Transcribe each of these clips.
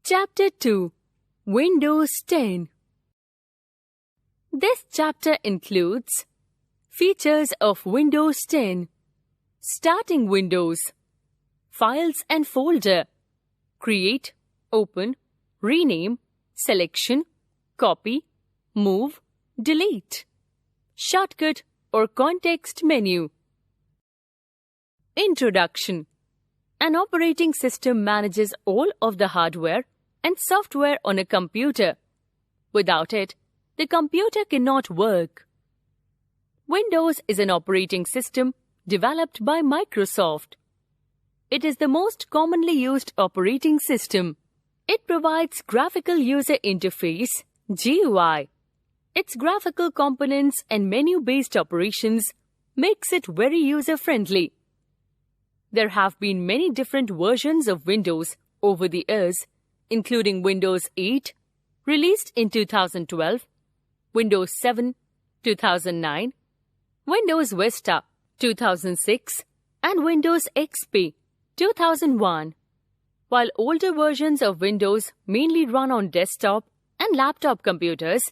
Chapter 2 Windows 10. This chapter includes features of Windows 10, starting Windows, files and folder, create, open, rename, selection, copy, move, delete, shortcut or context menu. Introduction. An operating system manages all of the hardware and software on a computer. Without it, the computer cannot work. Windows is an operating system developed by Microsoft. It is the most commonly used operating system. It provides graphical user interface, GUI. Its graphical components and menu-based operations makes it very user-friendly. There have been many different versions of Windows over the years, including Windows 8, released in 2012, Windows 7, 2009, Windows Vista, 2006, and Windows XP, 2001. While older versions of Windows mainly run on desktop and laptop computers,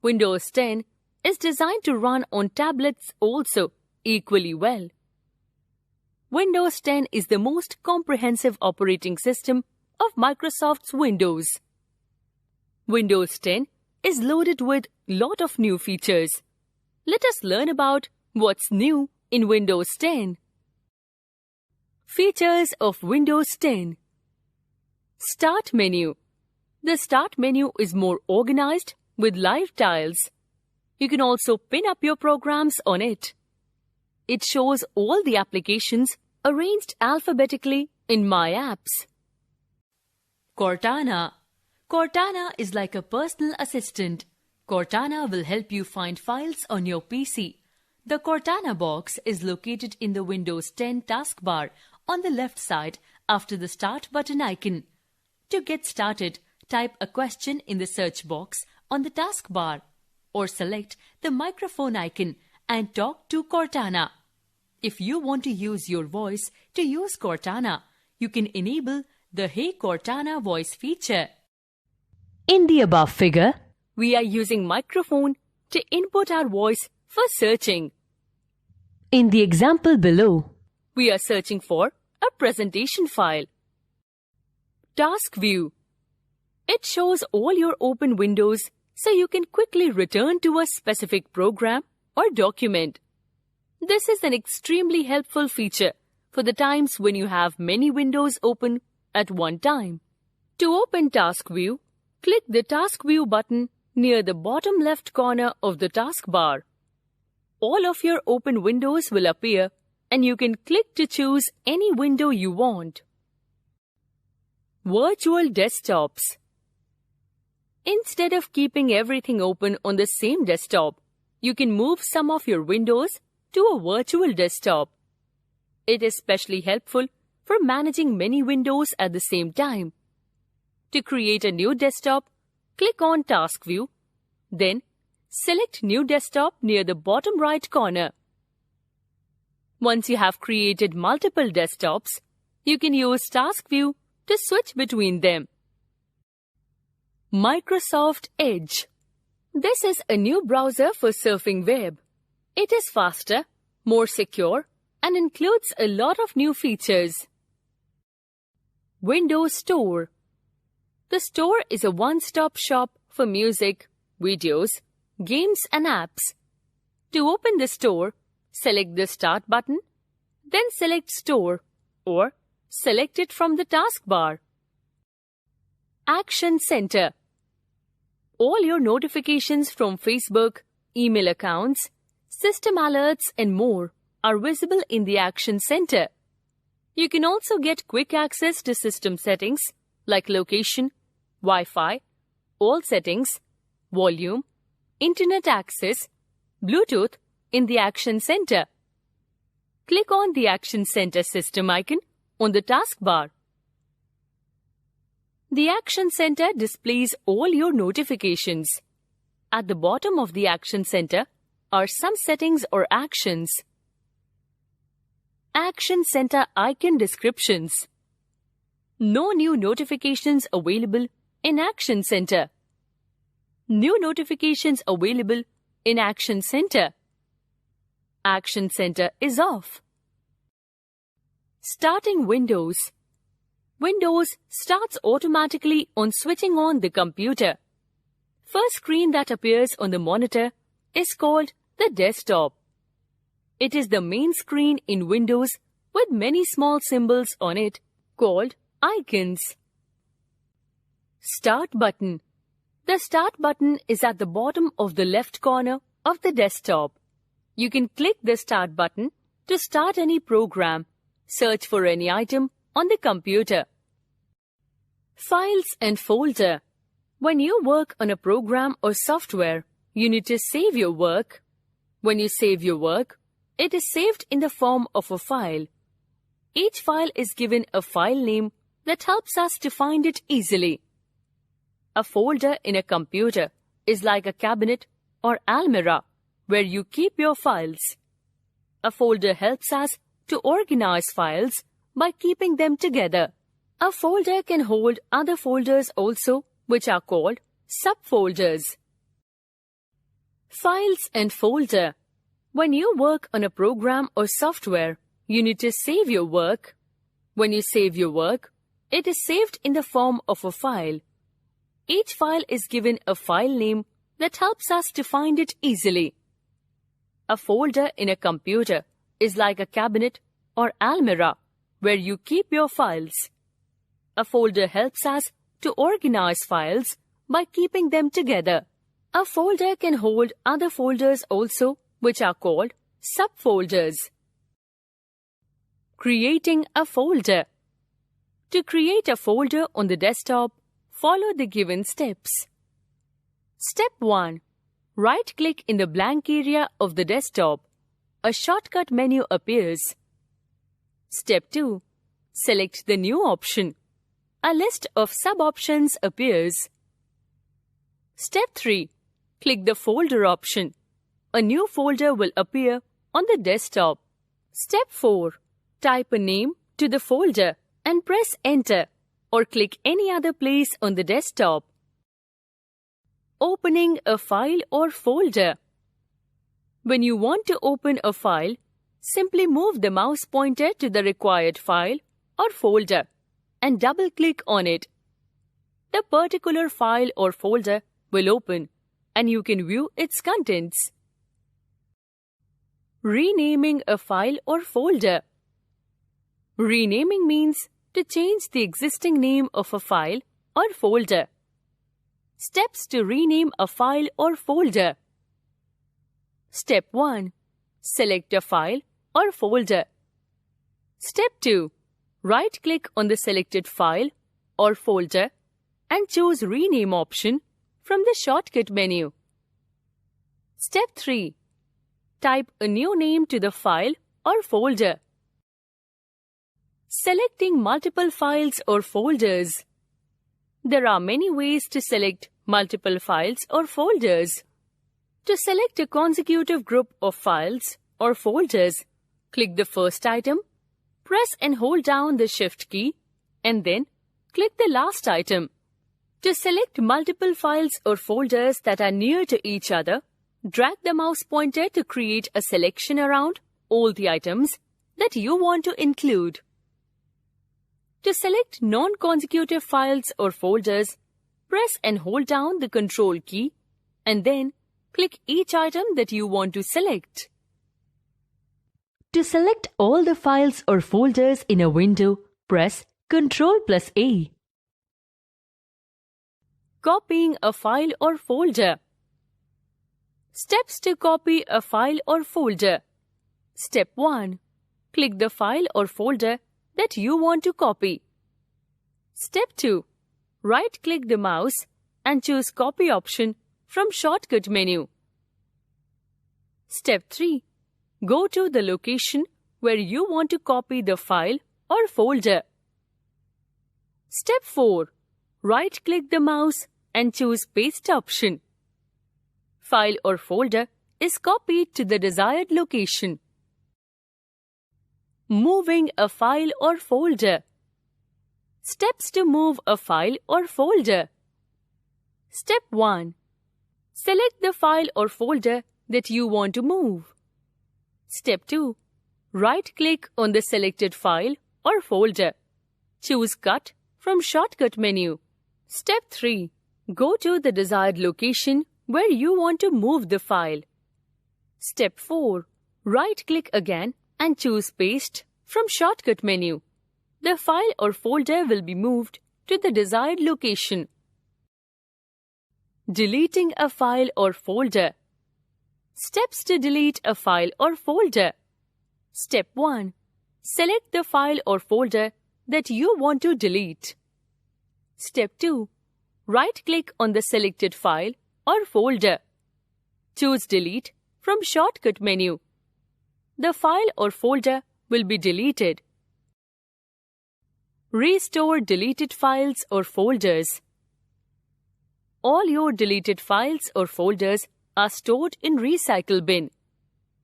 Windows 10 is designed to run on tablets also equally well. Windows 10 is the most comprehensive operating system of Microsoft's Windows. Windows 10 is loaded with a lot of new features. Let us learn about what's new in Windows 10. Features of Windows 10. Start menu. The Start menu is more organized with live tiles. You can also pin up your programs on it. It shows all the applications arranged alphabetically in My Apps. Cortana. Cortana is like a personal assistant. Cortana will help you find files on your PC. The Cortana box is located in the Windows 10 taskbar on the left side after the Start button icon. To get started, type a question in the search box on the taskbar or select the microphone icon and talk to Cortana. If you want to use your voice to use Cortana, you can enable the Hey Cortana voice feature. In the above figure, we are using microphone to input our voice for searching. In the example below, we are searching for a presentation file. Task view. It shows all your open windows so you can quickly return to a specific program or document. This is an extremely helpful feature for the times when you have many windows open at one time. To open Task View, click the Task View button near the bottom left corner of the taskbar. All of your open windows will appear and you can click to choose any window you want. Virtual desktops. Instead of keeping everything open on the same desktop, you can move some of your windows to a virtual desktop. It is especially helpful for managing many windows at the same time. To create a new desktop, click on Task View, then select New Desktop near the bottom right corner. Once you have created multiple desktops, you can use Task View to switch between them. Microsoft Edge. This is a new browser for surfing web. It is faster, more secure, and includes a lot of new features. Windows Store. The store is a one-stop shop for music, videos, games, and apps. To open the store, select the Start button, then select Store or select it from the taskbar. Action Center. All your notifications from Facebook, email accounts, system alerts, and more are visible in the Action Center. You can also get quick access to system settings like location, Wi-Fi, all settings, volume, internet access, Bluetooth in the Action Center. Click on the Action Center system icon on the taskbar. The Action Center displays all your notifications. At the bottom of the Action Center are some settings or actions. Action Center icon descriptions. No new notifications available in Action Center. New notifications available in Action Center. Action Center is off. Starting Windows. Windows starts automatically on switching on the computer. First screen that appears on the monitor is called the desktop. It is the main screen in Windows with many small symbols on it called icons. Start button. The Start button is at the bottom of the left corner of the desktop. You can click the Start button to start any program, search for any item on the computer. Files and folder. When you work on a program or software, you need to save your work. When you save your work, it is saved in the form of a file. Each file is given a file name that helps us to find it easily. A folder in a computer is like a cabinet or almirah where you keep your files. A folder helps us to organize files by keeping them together. A folder can hold other folders also, which are called subfolders. Files and folder. When you work on a program or software, you need to save your work. When you save your work, it is saved in the form of a file. Each file is given a file name that helps us to find it easily. A folder in a computer is like a cabinet or almirah where you keep your files. A folder helps us to organize files by keeping them together. A folder can hold other folders also, which are called subfolders. Creating a folder. To create a folder on the desktop, follow the given steps. Step 1. Right-click in the blank area of the desktop. A shortcut menu appears. Step 2. Select the new option. A list of sub-options appears. Step 3. Click the folder option. A new folder will appear on the desktop. Step 4. Type a name to the folder and press Enter or click any other place on the desktop. Opening a file or folder. When you want to open a file, simply move the mouse pointer to the required file or folder and double-click on it. The particular file or folder will open and you can view its contents. Renaming a file or folder. Renaming means to change the existing name of a file or folder. Steps to rename a file or folder. Step 1. Select a file or folder. Step 2. Right-click on the selected file or folder and choose Rename option from the shortcut menu. Step 3. Type a new name to the file or folder. Selecting multiple files or folders. There are many ways to select multiple files or folders. To select a consecutive group of files or folders, click the first item, press and hold down the Shift key, and then click the last item. To select multiple files or folders that are near to each other, drag the mouse pointer to create a selection around all the items that you want to include. To select non-consecutive files or folders, press and hold down the Control key and then click each item that you want to select. To select all the files or folders in a window, press Ctrl+A. Copying a file or folder. Steps to copy a file or folder. Step 1. Click the file or folder that you want to copy. Step 2. Right-click the mouse and choose Copy option from shortcut menu. Step 3. Go to the location where you want to copy the file or folder. Step 4. Right-click the mouse and choose Paste option. File or folder is copied to the desired location. Moving a file or folder. Steps to move a file or folder. Step 1. Select the file or folder that you want to move. Step 2. Right-click on the selected file or folder. Choose Cut from Shortcut menu. Step 3. Go to the desired location where you want to move the file. Step 4. Right-click again and choose Paste from Shortcut menu. The file or folder will be moved to the desired location. Deleting a file or folder. Steps to delete a file or folder. Step 1. Select the file or folder that you want to delete. Step 2. Right-click on the selected file or folder. Choose Delete from Shortcut menu. The file or folder will be deleted. Restore deleted files or folders. All your deleted files or folders are stored in Recycle bin.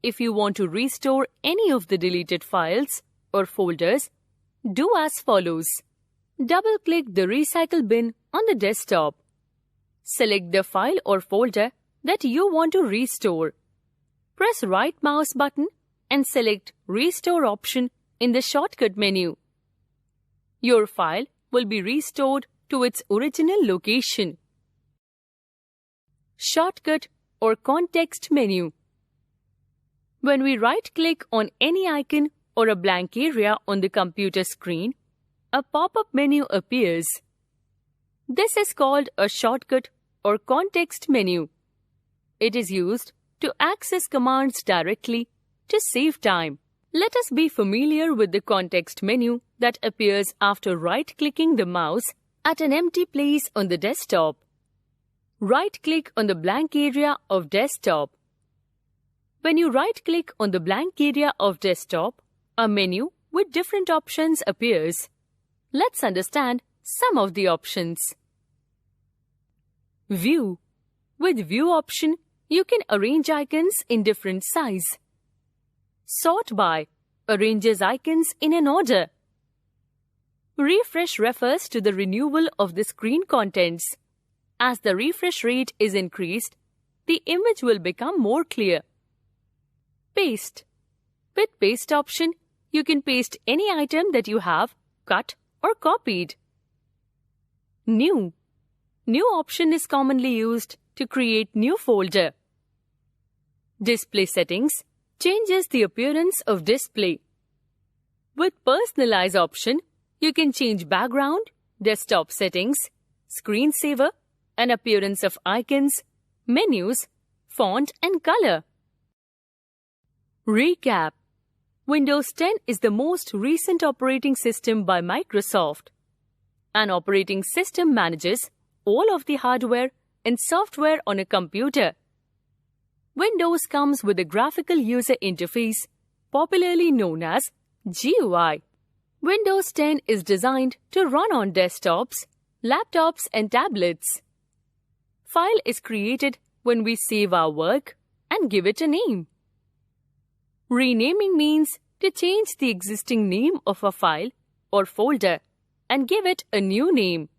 If you want to restore any of the deleted files or folders, do as follows. Double-click the Recycle bin on the desktop. Select the file or folder that you want to restore. Press right mouse button and select Restore option in the Shortcut menu. Your file will be restored to its original location. Shortcut or context menu. When we right-click on any icon or a blank area on the computer screen, a pop-up menu appears. This is called a shortcut or context menu. It is used to access commands directly to save time. Let us be familiar with the context menu that appears after right-clicking the mouse at an empty place on the desktop. Right-click on the blank area of desktop. When you right-click on the blank area of desktop, a menu with different options appears. Let's understand some of the options. View. With View option, you can arrange icons in different size. Sort by arranges icons in an order. Refresh refers to the renewal of the screen contents. As the refresh rate is increased, the image will become more clear. Paste. With Paste option, you can paste any item that you have cut or copied. New. New option is commonly used to create new folder. Display settings changes the appearance of display. With Personalize option, you can change background, desktop settings, screensaver, and appearance of icons, menus, font and color. Recap. Windows 10 is the most recent operating system by Microsoft. An operating system manages all of the hardware and software on a computer. Windows comes with a graphical user interface, popularly known as GUI. Windows 10 is designed to run on desktops, laptops, and tablets. File is created when we save our work and give it a name. Renaming means to change the existing name of a file or folder and give it a new name.